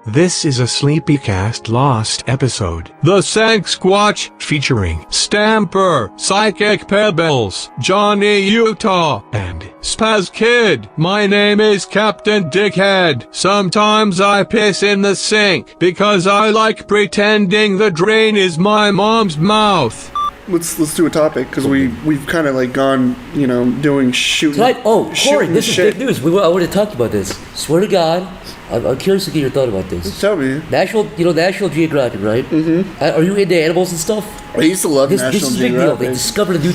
This is a SleepyCast lost episode. The Sanksquatch featuring Stamper, Psychicpebbles, JohnnyUtah, and Spazkid. My name is Captain Dickhead. Sometimes I piss in the sink because I like pretending the drain is my mom's mouth. Let's do a topic because we've kind of like gone, doing shooting. Corey, this is big news. I want to talk about this. Swear to God, I'm curious to get your thought about this. Tell me. National Geographic, right? Mm-hmm. Are you into animals and stuff? I used to love National Geographic. This is a big deal. They discovered a new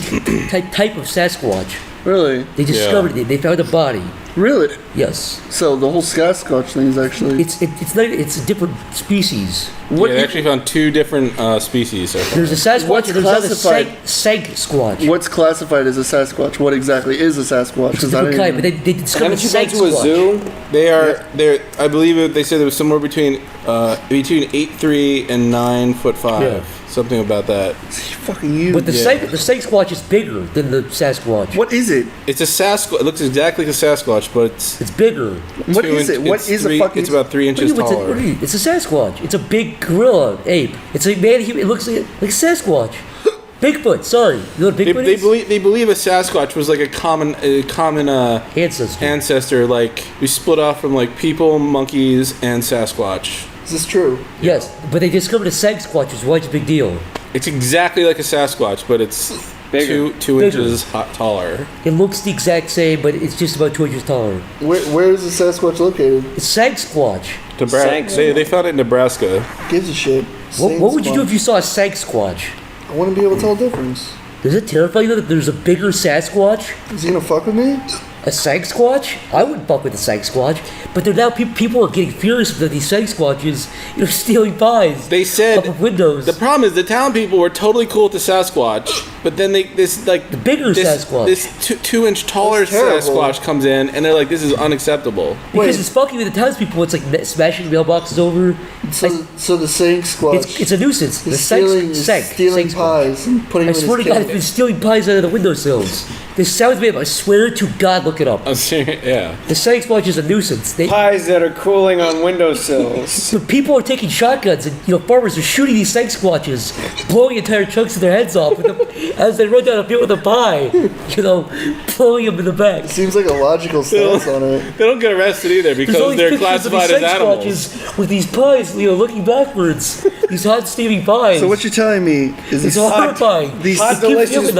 type of Sasquatch. Really? They discovered it. They found a body. Really? Yes. So the whole Sasquatch thing is actually... It's a different species. They actually found two different species. There's a Sasquatch and there's a Sanksquatch. What's classified as a Sasquatch? What exactly is a Sasquatch? It's a different kind, but they discovered a Sanksquatch. To a zoo? They're. I believe they said it was somewhere between 8'3" and 9'5". Yeah. Something about that. Fucking you. But the Sanksquatch is bigger than the Sasquatch. What is it? It's a Sasquatch. It looks exactly like a Sasquatch, but it's bigger. What is it? What is a fucking... It's about 3 inches taller. It's a Sasquatch. It's a big gorilla ape. It's a man. It looks like Sasquatch. Bigfoot. Sorry. You know what Bigfoot is? They believe a Sasquatch was like a common ancestor. Like we split off from like people, monkeys, and Sasquatch. Is this true? Yes, but they discovered a Sanksquatch, which is why it's a big deal. It's exactly like a Sasquatch, but it's bigger. two inches taller. It looks the exact same, but it's just about 2 inches taller. Where is the Sasquatch located? It's Sanksquatch. They found it in Nebraska. Gives a shit. What would you do if you saw a Sanksquatch? I wouldn't be able to tell the difference. Does it terrify you that there's a bigger Sasquatch? Is he gonna fuck with me? A Sanksquatch? I wouldn't fuck with a Sanksquatch. But now people are getting furious that these Sanksquatches, stealing pies. They said off of windows. The problem is the town people were totally cool with the Sasquatch, but then the bigger Sasquatch, this 2 inch taller Sasquatch comes in, and they're like, "This is unacceptable." Because it's fucking with the townspeople. It's like smashing mailboxes over. So the Sanksquatch. It's a nuisance. The stealing pies and putting them in his cage. I swear to God, it's been stealing pies out of the windowsills. This sounds bad, but I swear to God, look it up. Yeah. The Sasquatch is a nuisance. Pies that are cooling on windowsills. So people are taking shotguns and farmers are shooting these Sanksquatches, blowing entire chunks of their heads off as they run down a field with a pie. Blowing them in the back. It seems like a logical stance on it. They don't get arrested either because they're classified as animals. With these pies, looking backwards. These hot steaming pies. So what you're telling me is it's horrifying. These hot delicious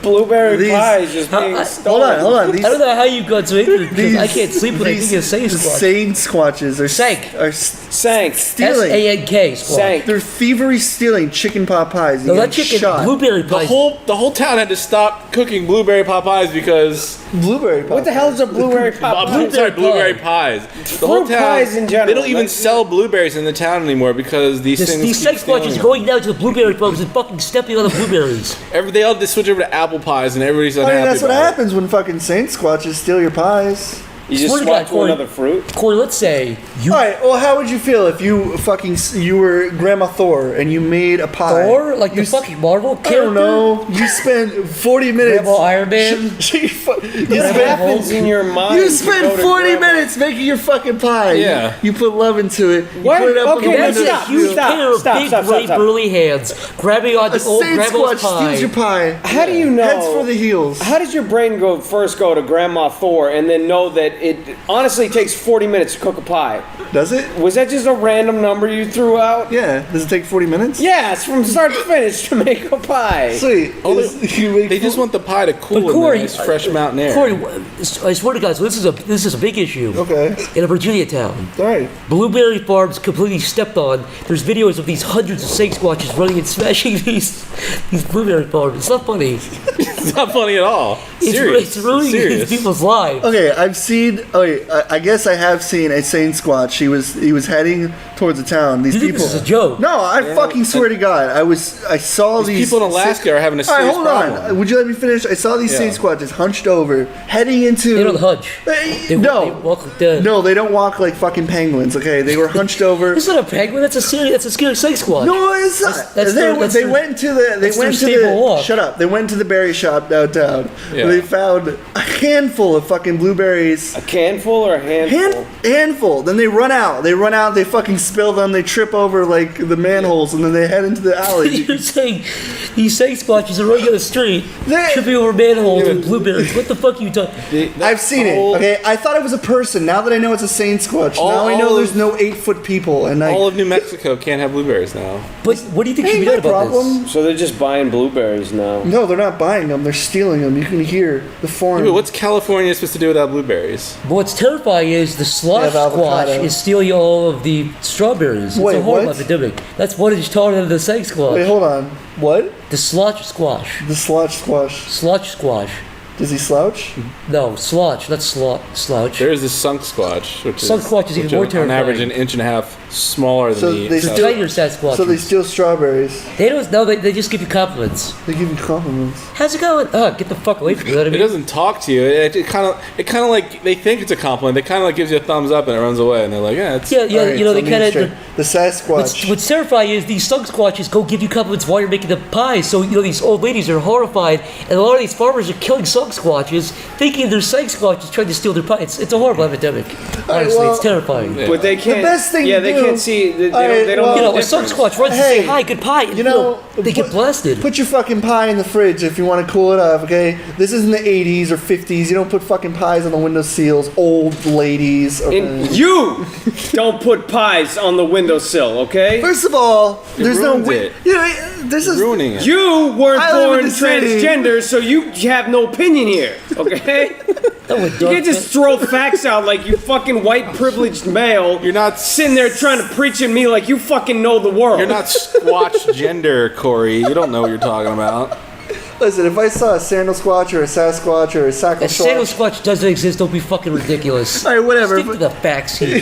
blueberry pies just being stolen. Hold on. I don't know how you got so angry because I can't sleep when I think of Sanksquatch. Sanksquatches are Sank. Stealing. S-A-N-K. Sank. They're thievery stealing chicken pot pies. No, that chicken shot. Blueberry pies. The whole town had to stop cooking blueberry pot pies because blueberry pie. What the hell is a blueberry pot pie? Blueberry pies. The whole town. Pies in general. They don't even sell blueberries in the town anymore because these Sanksquatches going down to the blueberry farms and fucking stepping on the blueberries. They all just switch over to apple pies and everybody's unhappy. That's what happens when fucking Sanksquatches steal your pies. You just swap to another fruit? Corey, let's say you... Alright, well, how would you feel if you were Grandma Thor and you made a pie? Thor? Like the fucking Marvel character? I don't know. You spent 40 minutes... Grandma Iron Man? What happens in your mind? You spent 40 minutes making your fucking pie. Yeah. You put love into it. You What? put it up Okay, on the That's a huge pair of big, great, burly hands grabbing on the old grandma's pie. Steals your pie. How do you know? Heads for the heels. How does your brain first go to Grandma Thor and then know that it honestly takes 40 minutes to cook a pie? Does it? Was that just a random number you threw out? Yeah. Does it take 40 minutes? Yeah, it's from start to finish to make a pie. Sweet. They just want the pie to cool in the nice fresh mountain air. Corey, I swear to God, so this is a big issue. Okay. In a Virginia town. All right. Blueberry farms completely stepped on. There's videos of these hundreds of Sanksquatches running and smashing these blueberry farms. It's not funny. It's not funny at all. It's ruining people's lives. Okay, I guess I have seen a Sanksquatch. He was heading towards the town. These you people. Think this is a joke? No, I fucking swear to God, I saw these people in Alaska are having a serious problem. Hold on. Would you let me finish? I saw these Sanksquatches hunched over, heading into. They don't hunch. They walk like no, they don't walk like fucking penguins. Okay, they were hunched over. It's not a penguin. That's a scary Sanksquatch. No, it's not. They went to the. Shut up. They went to the berry shop downtown. Yeah. Where they found a handful of fucking blueberries. A canful or a handful? Handful. Then they run run out. They fucking spill them. They trip over like the manholes, and then they head into the alley. You're saying these Sanksquatches are running down the street, tripping over manholes with blueberries. What the fuck are you talking? I've seen it. Okay, I thought it was a person. Now that I know it's a Sanksquatch, now I know there's no 8-foot people. And all of New Mexico can't have blueberries now. But what do you think should be done about this? So they're just buying blueberries now. No, they're not buying them. They're stealing them. You can hear the foreign. Yeah, but what's California supposed to do without blueberries? But what's terrifying is the Sasquatch is stealing all of the strawberries. Wait, it's a horrible what? epidemic. That's what is taller than the Sanksquatch. Wait, hold on. What? The Sasquatch. The Sasquatch. Sasquatch. Does he slouch? No, slouch. That's slouch. There is the Sanksquatch, which Sanksquatch is even more terrifying. On average, an inch and a half smaller than the tinier Sasquatch. So they steal strawberries. They don't. No, they just give you compliments. They give you compliments. How's it going? Oh, get the fuck away from me. You know what I mean? It doesn't talk to you. It kind of like they think it's a compliment. They kind of like gives you a thumbs up and it runs away. And they're like, yeah, it's yeah. Right, you know, so they kind of the Sasquatch. What's terrifying is these Sanksquatches go give you compliments while you're making the pies. So you know these old ladies are horrified, and a lot of these farmers are killing Sanksquatches, thinking they're Sanksquatches trying to steal their pies. It's a horrible epidemic. Honestly, it's terrifying. Yeah. But they can't. The best thing they can't see. They don't. You know, a Sanksquatch runs to say hi, good pie. And, you know, they get blasted. Put your fucking pie in the fridge if you want to cool it off, okay? This is in the 80s or 50s. You don't put fucking pies on the window sills, old ladies. And you don't put pies on the windowsill, okay? First of all, there's no way. You know, this is ruining it. You weren't I live born in the city. transgender, so you have no opinion here, okay? You can't just throw facts out like you fucking white privileged male. You're not sitting there trying to preach at me like you fucking know the world. You're not Squatch gender, Corey. You don't know what you're talking about. Listen, if I saw a sandal squatch or a Sasquatch or a Sasquatch... A sandal squatch doesn't exist. Don't be fucking ridiculous. All right, whatever. Stick to the facts here.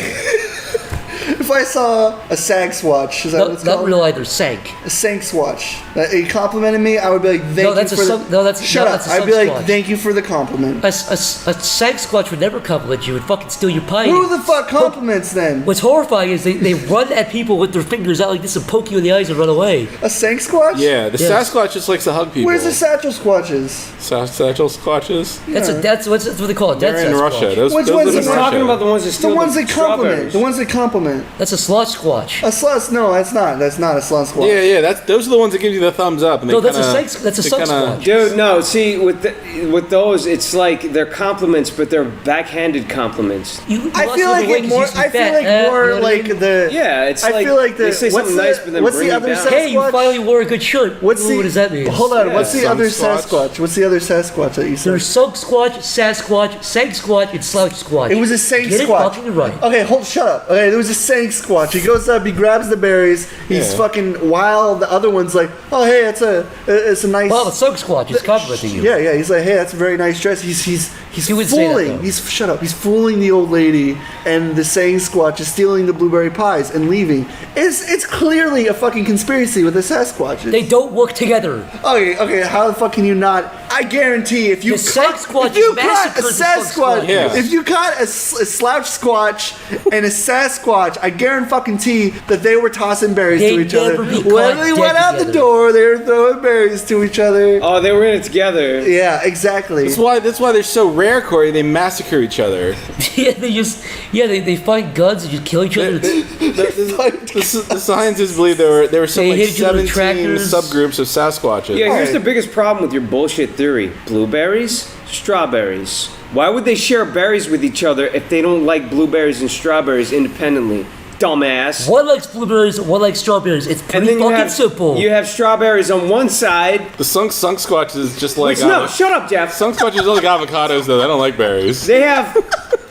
If I saw a Sanksquatch, is that what it's called? Not real either. Sank. A Sanksquatch. He complimented me, I would be like, thank No, that's you a for sub- the... no, that's- Shut no, up. that's a I'd be like, Sanksquatch. thank you for the compliment. A Sanksquatch would never compliment you and fucking steal your pie. Who the fuck compliments then? What's horrifying is they run at people with their fingers out like this and poke you in the eyes and run away. A Sanksquatch? Yeah, the Yes. Sasquatch just likes to hug people. Where's the Satchel Squatches? Satchel Squatches? That's what they call it. They're Dead in Sasquatch. Russia. Those Which live one's in he He's Russia. talking about the ones that steal The ones that compliment. strawberries. The ones that compliment. That's a slot squatch. A slush? No, that's not. That's not a slush squatch. Yeah. Those are the ones that give you the thumbs up. And No, they that's a Sasquatch. Dude, no. See, with those, it's like they're compliments, but they're backhanded compliments. I feel like it more. I feel like more like the. Yeah, it's I like feel like the. they say what's something nice, but then what's bring the it other down. Hey, you Sasquatch? finally wore a good shirt. What does that mean? Hold on. Yeah. What's the other Sanksquatch. Sasquatch? What's the other Sasquatch that you said? There's Sanksquatch, Sasquatch, Sanksquatch, and Slouch Squatch. It was a Get it Sanksquatch. fucking right. Okay, shut up. Okay, there was a Sanksquatch. He goes up, he grabs the berries. He's fucking wild. The other one's like, oh hey, it's a nice. Well, the Sanksquatch is complimenting you. Yeah. He's like, hey, that's a very nice dress. He's He wouldn't say that, fooling. though. Shut up. He's fooling the old lady, and the Sanksquatch is stealing the blueberry pies and leaving. It's clearly a fucking conspiracy with the Sasquatches. They don't work together. Okay. How the fuck can you not? I guarantee if you The Sanksquatch if you caught a massacred the Sasquatch, Sanksquatch. if you caught a slouch squatch and a Sasquatch, I guarantee that they were tossing berries to They'd each other. never be When caught they dead went out the together. door, they were throwing berries to each other. Oh, they were in it together. Yeah, exactly. That's why they're so rare, Corey. They massacre each other. they find guns and just kill each other. The scientists believe there were some They like hit each other 17 with tractors. subgroups of Sasquatches. Yeah, here's Alright. the biggest problem with your bullshit theory. Blueberries, strawberries. Why would they share berries with each other if they don't like blueberries and strawberries independently? Dumbass. One likes blueberries, one likes strawberries. It's And pretty then fucking simple. you have strawberries on one side. The Sanksquatch is just like No, shut up, Jeff. Sanksquatches are like avocados though. They don't like berries. They have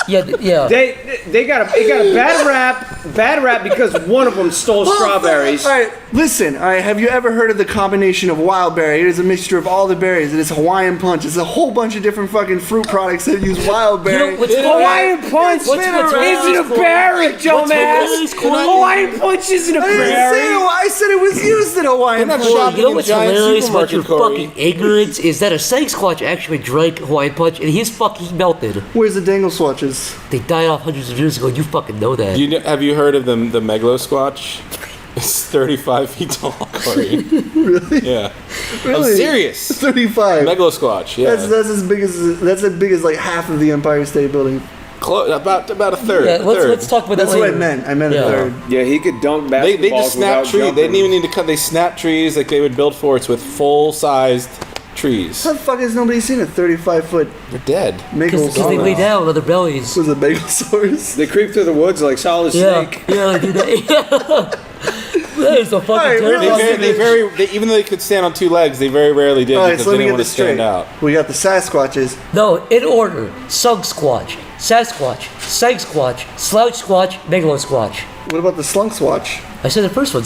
yeah. they got a bad rap because one of them stole strawberries. All right, listen. All right, have you ever heard of the combination of wild berry? It is a mixture of all the berries. It is Hawaiian Punch. It's a whole bunch of different fucking fruit products that use wild berry. You know, what's Hawaiian Punch what's isn't a berry, dumbass. Hawaiian Punch isn't a I didn't say berry. I said it was used in Hawaiian They're not Punch. shopping You know in what's giant hilarious about your supermarket, Corey. fucking ignorance is that a Sanksquatch actually drank Hawaiian Punch and his fucking melted. Where's the dangle swatches? They died off hundreds of years ago. You fucking know that. Have you heard of the Megalosquatch? It's 35 feet tall, Corey. Really? Yeah. Really? I'm serious. 35. Megalosquatch, yeah. That's as big as like half of the Empire State Building. About a third. Yeah, a third. let's talk about that That's what I later. meant. I meant a third. Yeah, he could dunk They basketballs just snap without trees. They jumping. didn't even need to cut. They snap trees like they would build forts with full-sized trees. How the fuck has nobody seen a 35-foot They're dead. Because they lay Megalosaurus? down on their bellies. Was a Megalosaurus? They creep through the woods like Solid Snake. Yeah, they do that. That is so fucking Alright, terrible. Even though they could stand on two legs, they very rarely did Alright, because so they let me didn't get want to this straight. stand out. We got the Sasquatches. No, in order. Sanksquatch, Sasquatch, Psychicpebbles, Slouchsquatch, Megalosquatch. What about the Slunkswatch? I said the first one,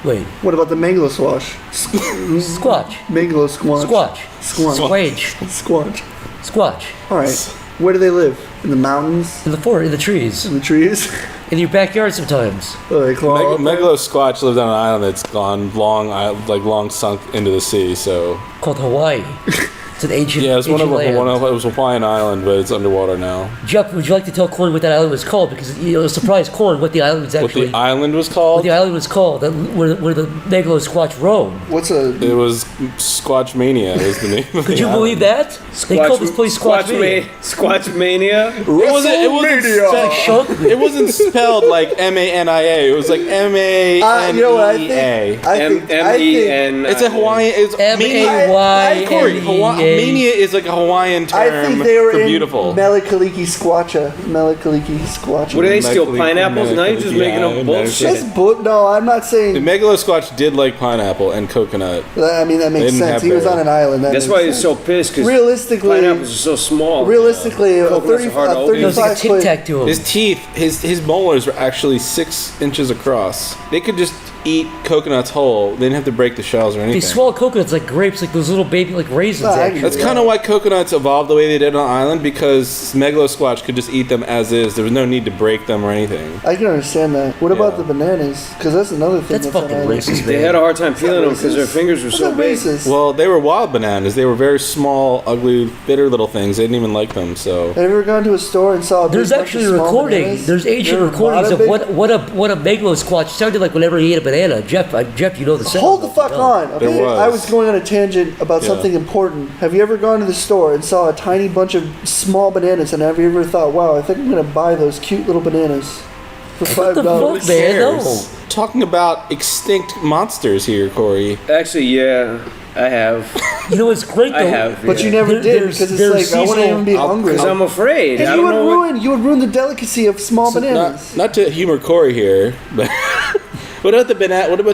Wait. What about the Megalosquatch? Squatch. Megalosquatch. Squatch. Squatch. Squatch. Squatch. Squatch. Alright. Where do they live? In the mountains? In the forest, in the trees. In the trees? In your backyard sometimes. Oh, they claw up there? Megalosquatch lives on an island that's gone long sunk into the sea. So Called Hawaii. It's an ancient yeah, it's it land. was a Hawaiian island, but it's underwater now. Jeff, would you like to tell Corn what that island was called? Because it was surprised Corn what the island was actually. What the island was What called? the island was called, where the Megalosquatch roamed. What's a... It was Squatch Mania. Is the name of Could the you island. believe that? They called this place Squatch Mania. Squatch Mania. It wasn't spelled like M-A-N-I-A. It was like M-A-N-E-A. You know what I think? I think... M-E-N. It's a Hawaiian. It's M-A-Y-N-E-A. Mania is like a Hawaiian term I think they were for in beautiful. Melikaliki Squatcha. Melikaliki Squatcha. What do they steal? Megalosquatch, Pineapples? Now you're just making up yeah, bullshit. That's no, I'm not The saying... Megalosquatch did like pineapple and coconut. I mean, that makes didn't sense. have He was berry. on an island. That That's makes why he's sense. so pissed, because Realistically... pineapples are so small. Realistically, a Coconuts are hard to open. It was like a 35 tic foot... tac to him. His teeth, his molars were actually 6 inches across. They could just eat coconuts whole. They didn't have to break the shells or They anything. swallow coconuts like grapes, like those little baby, like raisins. No, I actually. That's kind of why coconuts evolved the way they did on the island, because Megalosquatch could just eat them as is. There was no need to break them or anything. I can understand that. What about the bananas? Because that's another thing. That's fucking on island. racist, They man. had a hard time feeling them because their Racist. fingers were That's so not big. racist. Well, they were wild bananas. They were very small, ugly, bitter little things. They didn't even like them, so... Have you ever gone to a store and saw a big There's bunch actually of a small recording. bananas? There's ancient There are a recordings lot of big- what a Megalosquatch sounded like whenever he ate a banana. Jeff, you know the sound. Hold the fuck on. Okay? There was. I was going on a tangent about Yeah. something important. Have you ever gone to the store and saw a tiny bunch of small bananas, and have you ever thought, wow, I think I'm going to buy those cute little bananas for What the $5? fuck, man? No. Talking about extinct monsters here, Corey. Actually, yeah, I have. You know what's great though? I have. But you yeah. never did, There's- because it's there's like, I wouldn't even be seasonal- hungry. Because I'm afraid. And I you don't would know. ruin the delicacy of small bananas. Not to humor Corey here, but what about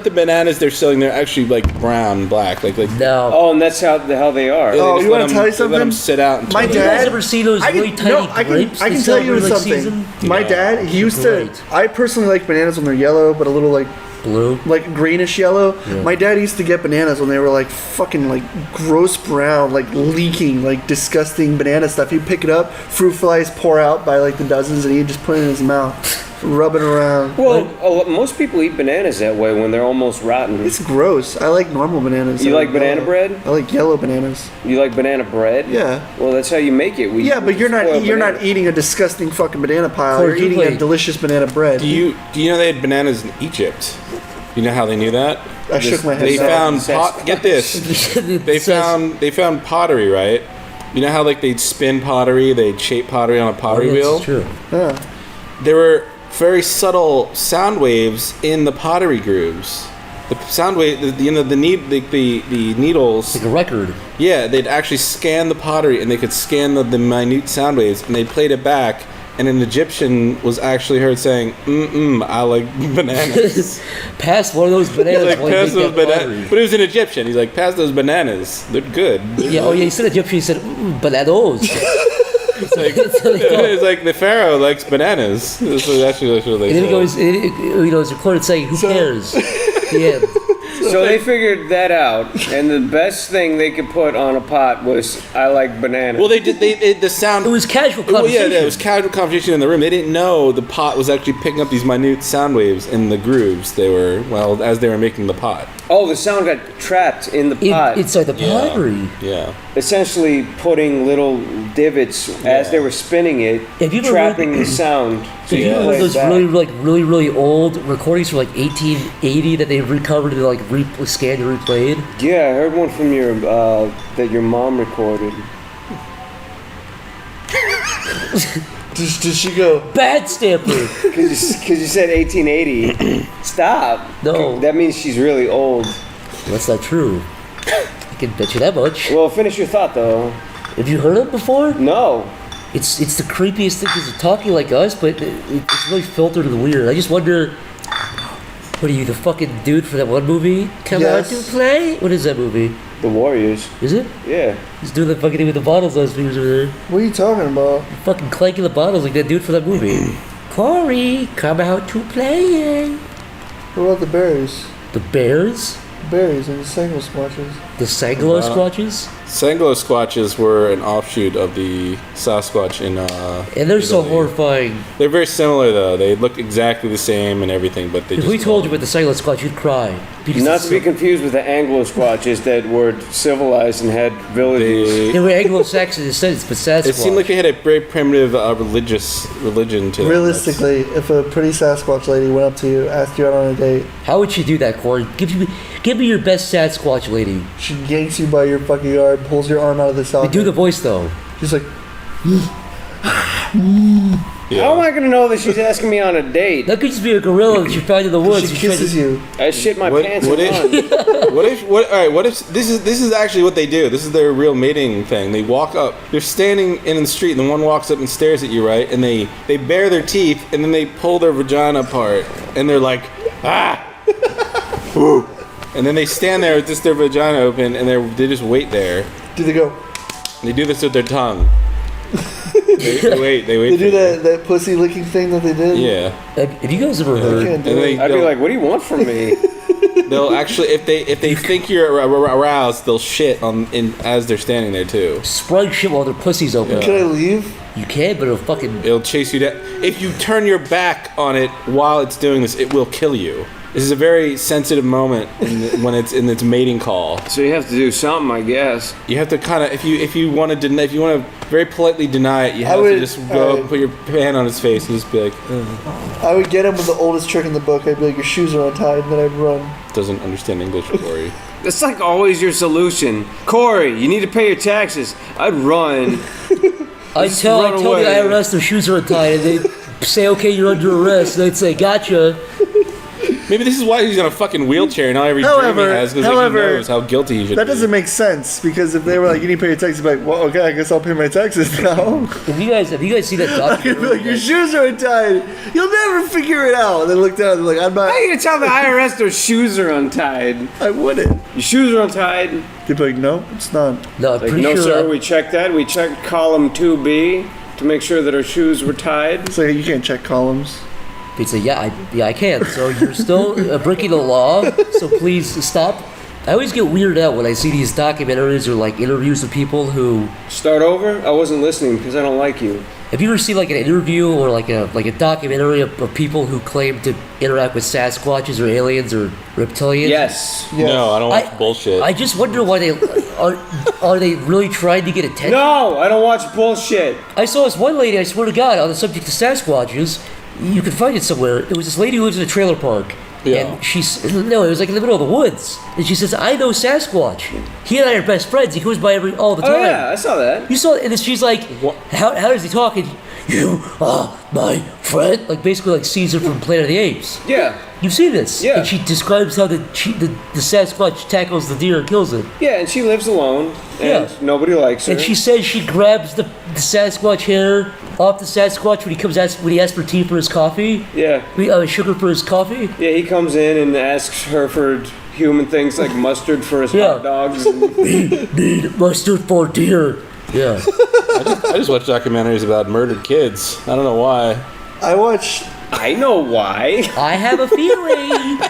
the bananas they're selling? They're actually like brown and black, like No. Oh, and that's how the hell they are. They Oh, just you let wanna tell you They let them something? sit out. And My Have you guys dad- ever see those really tiny grapes? I they can sell tell you every, like, something. season? My Yeah. dad, he used to. Great. I personally like bananas when they're yellow, but a little like Blue. greenish yellow. My dad used to get bananas when they were like fucking like gross brown, like leaking, like disgusting banana stuff. He'd pick it up, fruit flies pour out by like the dozens, and he'd just put it in his mouth, rub it around. Well, most people eat bananas that way when they're almost rotten. It's gross. I like normal bananas. You I like banana yellow. bread? I like yellow bananas. You like banana bread? Yeah. Well, that's how you make it. Yeah, but you're not spoil you're not bananas. eating a disgusting fucking banana pile. Corey, You're you eating play- a delicious banana bread. Do you know they had bananas in Egypt? You know how they knew that? I shook my head. They no. found get this. They found pottery, right? You know how like they'd spin pottery, they'd shape pottery on a pottery wheel. That's true. Yeah. There were very subtle sound waves in the pottery grooves. The sound wave, the needles. Like a record. Yeah, they'd actually scan the pottery and they could scan the minute sound waves and they played it back. And an Egyptian was actually heard saying, I like bananas. Pass one of those He's bananas like, while you pass make those that bananas. pottery. But it was an Egyptian. He's like, pass those bananas. They're good. Yeah, oh yeah, he said Egyptian, he said, bananos. It's like the pharaoh likes bananas. That's what they And then he said. goes, it's recorded saying, who cares? The end. So they figured that out, and the best thing they could put on a pot was "I like bananas." Well, they did. The sound. It was casual Well, conversation. yeah, it was casual conversation in the room. They didn't know the pot was actually picking up these minute sound waves in the grooves. They were as they were making the pot. Oh, the sound got trapped in the pot. Inside the pottery. Yeah. Essentially putting little divots as they were spinning it, Have you ever trapping read- the sound. So you know those really old recordings from like 1880 that they recovered and like scanned and replayed? Yeah, I heard one from your that your mom recorded. Does she go? Bad Stamper. Because you said 1880. Stop. No. That means she's really old. That's not true. I can bet you that much. Well, finish your thought, though. Have you heard of it before? No. It's the creepiest thing because they're talking like us, but it's really filtered and weird. I just wonder, what are you, the fucking dude for that one movie? Come out to play? What is that movie? The Warriors. Is it? Yeah. He's doing the fucking thing with the bottles last week over there. What are you talking about? Fucking clanking the bottles like that dude for that movie. Corey, come out to play. What about the berries? The bears? Berries and the Sanksquatches. The Megalosquatches? Megalosquatches were an offshoot of the Sasquatch in And they're so Italy. horrifying. They're very similar though. They look exactly the same and everything, but they If just we told you about the Megalosquatch, you'd cry. Because Not it's to be confused with the Anglo-Squatches that were civilized and had villages. they were Anglo-Saxon descendants, but Sasquatch. It seemed like they had a very primitive religion to them. Realistically, if a pretty Sasquatch lady went up to you, asked you out on a date, How would she do that, Corey? Give me your best Sasquatch lady. she yanks you by your fucking arm, pulls your arm out of the socket. Do the voice though. She's like, How am I going to know that she's asking me on a date? That could just be a gorilla that you found in the woods. she kisses you. I shit my What- pants what and if- run. What if this is actually what they do? This is their real mating thing. They walk up. They're standing in the street, and the one walks up and stares at you, right? And they bare their teeth, and then they pull their vagina apart, and they're like, ah, Woo. And then they stand there with just their vagina open, and they just wait there. Do they go? They do this with their tongue. They wait. They do that pussy licking thing that they did? Yeah. Have you guys ever I heard? can't do And it. I'd be like, what do you want from me? They'll actually, if they think you're aroused, they'll shit as they're standing there too. Sprite shit while their pussy's open. Can I leave? You can, but it'll fucking. It'll chase you down. If you turn your back on it while it's doing this, it will kill you. This is a very sensitive moment when it's in its mating call. So you have to do something, I guess. You have to kind of, if you want to very politely deny it, you have to just go up and put your hand on his face and just be like, ugh. I would get him with the oldest trick in the book. I'd be like, your shoes are untied, and then I'd run. Doesn't understand English, Corey. That's like always your solution. Corey, you need to pay your taxes. I'd run. I tell run the away. IRS their shoes are untied, and they say, "Okay, you're under arrest." And they'd say, "Gotcha." Maybe this is why he's in a fucking wheelchair and not every dream he has because he knows how guilty he should that be. doesn't make sense because if they were like, you need to pay your taxes, I'd be like, well, okay, I guess I'll pay my taxes now. Have you guys seen that I'd be documentary? like, your shoes are untied. You'll never figure it out. And then look down and be like, I'm not. How are you going to tell the IRS their shoes are untied? I wouldn't. Your shoes are untied. They'd be like, no, it's not. No, I'm Like, pretty no, sure. sir, we checked that. We checked column 2B to make sure that our shoes were tied. So you can't check columns. They'd say, "Yeah, I can." So you're still breaking the law. So please stop. I always get weirded out when I see these documentaries or like interviews with people who. Start over? I wasn't listening because I don't like you. Have you ever seen like an interview or like a documentary of people who claim to interact with Sasquatches or aliens or reptilians? Yes. No, I don't watch bullshit. I just wonder why they are they really trying to get attention? No, I don't watch bullshit. I saw this one lady, I swear to God, on the subject of Sasquatches. You can find it somewhere. It was this lady who lives in a trailer park. Yeah. And it was like in the middle of the woods. And she says, "I know Sasquatch. He and I are best friends. He comes by all the time." Oh, yeah, I saw that. You saw it, and then she's like, how does he talk? And, "You are my friend." Like basically like Caesar from Planet of the Apes. Yeah. You've seen this. Yeah. And she describes how the Sasquatch tackles the deer and kills it. Yeah, and she lives alone, and Yeah. nobody likes her. And she says she grabs the Sasquatch hair off the Sasquatch when he asks for tea for his coffee. Yeah. Sugar for his coffee. Yeah, he comes in and asks her for human things like mustard for his Yeah. hot dogs. Need mustard for deer. Yeah. I just watch documentaries about murdered kids. I don't know why. I watched. I know why. I have a feeling.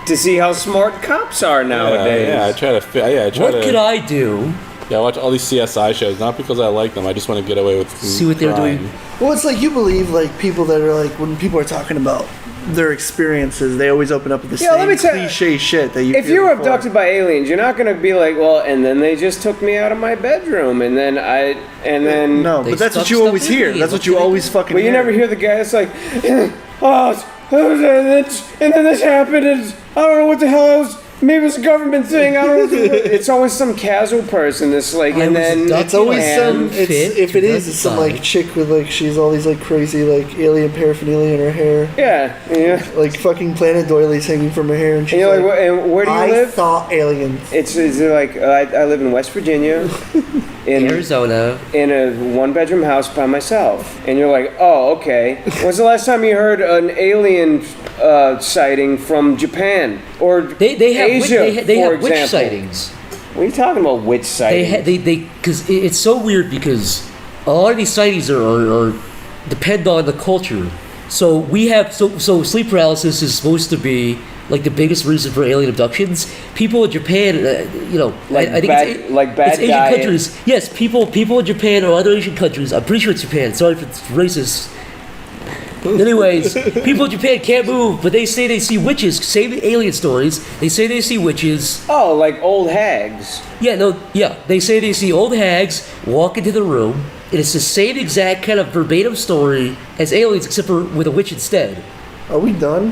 To see how smart cops are nowadays. Yeah, I try to. What could I do? Yeah, I watch all these CSI shows, not because I like them. I just want to get away with See what they're crime. doing. Well, it's like you believe like people that are like when people are talking about their experiences, they always open up with the Yeah, let me same tell you, cliche shit that you. If you were abducted by aliens, you're not going to be like, well, and then they just took me out of my bedroom, and then No, They but that's what stuck you stuff always in hear. me. That's What what you do they always do? fucking But you hear. never hear the guy that's like, oh, and then this happened, and I don't know what the hell Maybe it's a government thing. I don't know. It's always some casual person that's like, and then It's always some. fit If it to is, it's some decide. like chick with like she's all these like crazy like alien paraphernalia in her hair, yeah. like fucking planet doilies hanging from her hair, and she's And you're like, like, and where do you I live? thought aliens. It's like I live in West Virginia, in Arizona. in a one-bedroom house by myself. And you're like, oh, okay. When's the last time you heard an alien sighting from Japan or They have Asia, they for have witch example? sightings. What are you talking about, witch sightings? They because it's so weird because a lot of these sightings are depend on the culture. So we have so sleep paralysis is supposed to be like the biggest reason for alien abductions. People in Japan, Like I think bad- it's, like bad it's Asian diet. countries. Yes, people in Japan or other Asian countries. I'm pretty sure it's Japan. Sorry if it's racist. Anyways, people in Japan can't move, but they say they see witches. Same alien stories. They say they see witches. Oh, like old hags. Yeah. They say they see old hags walk into the room, and it's the same exact kind of verbatim story as aliens, except for with a witch instead. Are we done?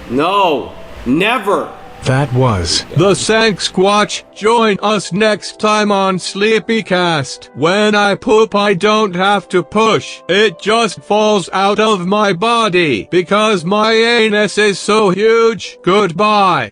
No, never. That was the Sanksquatch. Join us next time on SleepyCast. When I poop, I don't have to push. It just falls out of my body because my anus is so huge. Goodbye.